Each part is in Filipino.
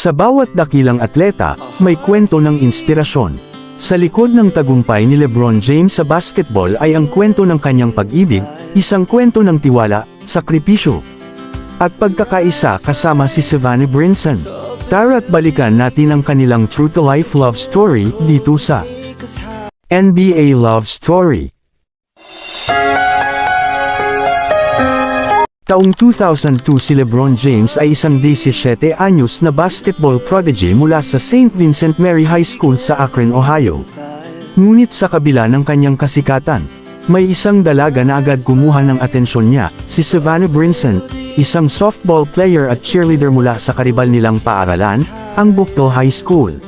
Sa bawat dakilang atleta, may kwento ng inspirasyon. Sa likod ng tagumpay ni LeBron James sa basketball ay ang kwento ng kanyang pag-ibig, isang kwento ng tiwala, sakripisyo, at pagkakaisa kasama si Savannah Brinson. Tara't balikan natin ang kanilang true-to-life love story dito sa NBA Love Story. Taong 2002 si LeBron James ay isang 17 anyos na basketball prodigy mula sa St. Vincent Mary High School sa Akron, Ohio. Ngunit sa kabila ng kanyang kasikatan, may isang dalaga na agad kumuha ng atensyon niya, si Savannah Brinson, isang softball player at cheerleader mula sa karibal nilang paaralan, ang Buckle High School.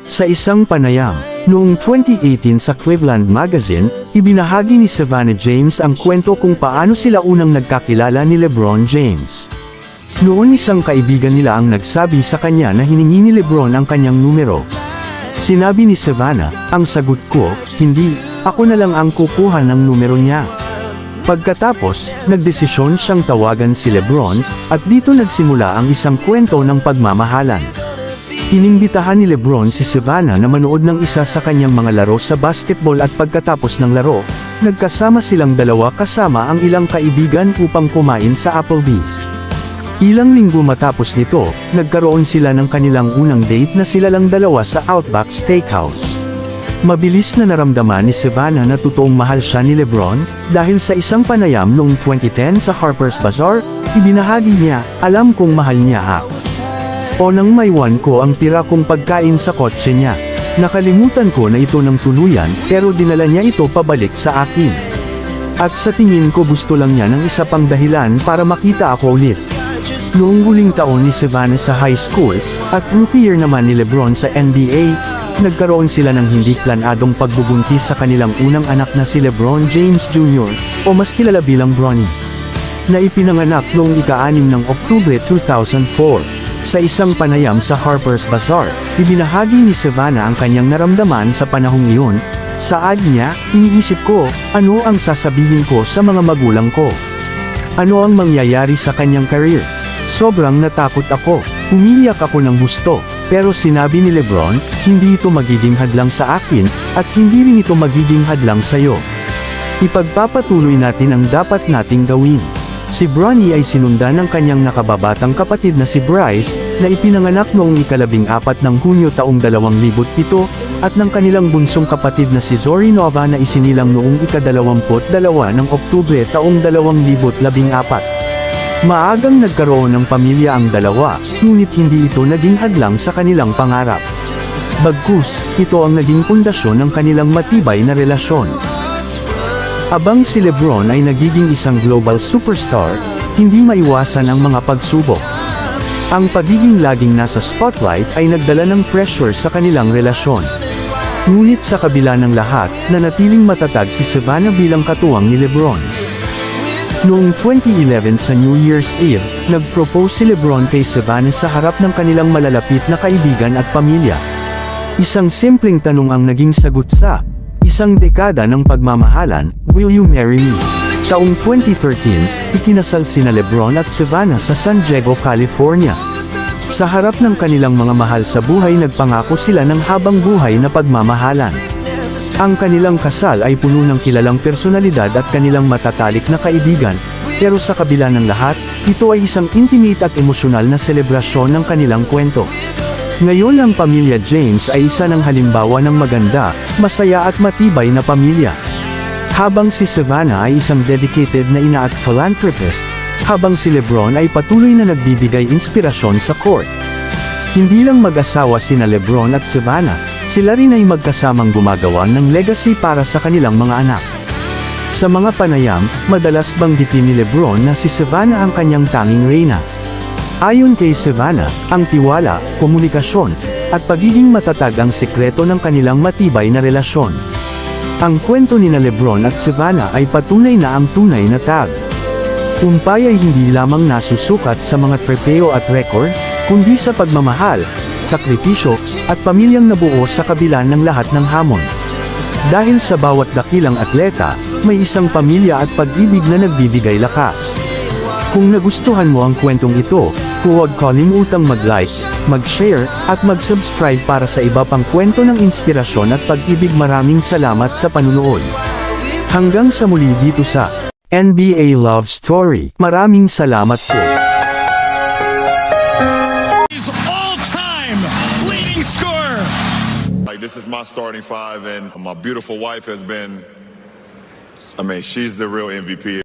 Sa isang panayam, noong 2018 sa Cleveland Magazine, ibinahagi ni Savannah James ang kwento kung paano sila unang nagkakilala ni LeBron James. Noon isang kaibigan nila ang nagsabi sa kanya na hiningi ni LeBron ang kanyang numero. Sinabi ni Savannah, ang sagot ko, hindi, ako na lang ang kukuha ng numero niya. Pagkatapos, nagdesisyon siyang tawagan si LeBron, at dito nagsimula ang isang kwento ng pagmamahalan. Inimbitahan ni LeBron si Savannah na manood ng isa sa kanyang mga laro sa basketball at pagkatapos ng laro, nagkasama silang dalawa kasama ang ilang kaibigan upang kumain sa Applebee's. Ilang linggo matapos nito, nagkaroon sila ng kanilang unang date na sila lang dalawa sa Outback Steakhouse. Mabilis na naramdaman ni Savannah na totoong mahal siya ni LeBron, dahil sa isang panayam noong 2010 sa Harper's Bazaar, ibinahagi niya, alam kong mahal niya ako. O nang maiwan ko ang tira kong pagkain sa kotse niya. Nakalimutan ko na ito ng tuluyan, pero dinala niya ito pabalik sa akin. At sa tingin ko gusto lang niya ng isa pang dahilan para makita ako ulit. Noong huling taon ni Savannah sa high school, at rookie year naman ni LeBron sa NBA, nagkaroon sila ng hindi planadong pagbubuntis sa kanilang unang anak na si LeBron James Jr., o mas kilala bilang Bronny, na ipinanganak noong ika-6 ng Oktubre 2004. Sa isang panayam sa Harper's Bazaar, ibinahagi ni Savannah ang kanyang naramdaman sa panahong iyon. Saad niya, iniisip ko, ano ang sasabihin ko sa mga magulang ko? Ano ang mangyayari sa kanyang career? Sobrang natakot ako. Umiyak ako ng gusto. Pero sinabi ni LeBron, hindi ito magiging hadlang sa akin, at hindi rin ito magiging hadlang sa iyo. Ipagpapatuloy natin ang dapat nating gawin. Si Bronny ay sinundan ng kanyang nakababatang kapatid na si Bryce, na ipinanganak noong ika-14 ng Hunyo taong 2007, at ng kanilang bunsong kapatid na si Zoe Nova na isinilang noong ika-22 ng Oktubre taong 2014. Maagang nagkaroon ng pamilya ang dalawa, ngunit hindi ito naging hadlang sa kanilang pangarap. Bagkus, ito ang naging pundasyon ng kanilang matibay na relasyon. Habang si LeBron ay nagiging isang global superstar, hindi maiwasan ang mga pagsubok. Ang pagiging laging nasa spotlight ay nagdala ng pressure sa kanilang relasyon. Ngunit sa kabila ng lahat, nanatiling matatag si Savannah bilang katuwang ni LeBron. Noong 2011 sa New Year's Eve, nag-propose si LeBron kay Savannah sa harap ng kanilang malalapit na kaibigan at pamilya. Isang simpleng tanong ang naging sagot sa isang dekada ng pagmamahalan, will you marry me? Taong 2013, ikinasal sina LeBron at Savannah sa San Diego, California. Sa harap ng kanilang mga mahal sa buhay nagpangako sila ng habang buhay na pagmamahalan. Ang kanilang kasal ay puno ng kilalang personalidad at kanilang matatalik na kaibigan, pero sa kabila ng lahat, ito ay isang intimate at emosyonal na selebrasyon ng kanilang kwento. Ngayon ang pamilya James ay isa ng halimbawa ng maganda, masaya at matibay na pamilya. Habang si Savannah ay isang dedicated na ina at philanthropist, habang si LeBron ay patuloy na nagbibigay inspirasyon sa court. Hindi lang mag-asawa sina LeBron at Savannah, sila rin ay magkasamang gumagawa ng legacy para sa kanilang mga anak. Sa mga panayam, madalas banggitin ni LeBron na si Savannah ang kanyang tanging reyna. Ayon kay Savannah, ang tiwala, komunikasyon, at pagiging matatag ang sekreto ng kanilang matibay na relasyon. Ang kwento ni LeBron at Savannah ay patunay na ang tunay na tag. Tagumpay ay hindi lamang nasusukat sa mga trofeo at record, kundi sa pagmamahal, sakripisyo, at pamilyang nabuo sa kabila ng lahat ng hamon. Dahil sa bawat dakilang atleta, may isang pamilya at pag-ibig na nagbibigay lakas. Kung nagustuhan mo ang kwentong ito, huwag kalimutang mag-like, mag-share, at mag-subscribe para sa iba pang kwento ng inspirasyon at pag-ibig. Maraming salamat sa panunood. Hanggang sa muli dito sa NBA Love Story. Maraming salamat po. He's all-time leading scorer. Like, this is my starting five, and my beautiful wife has been, she's the real MVP.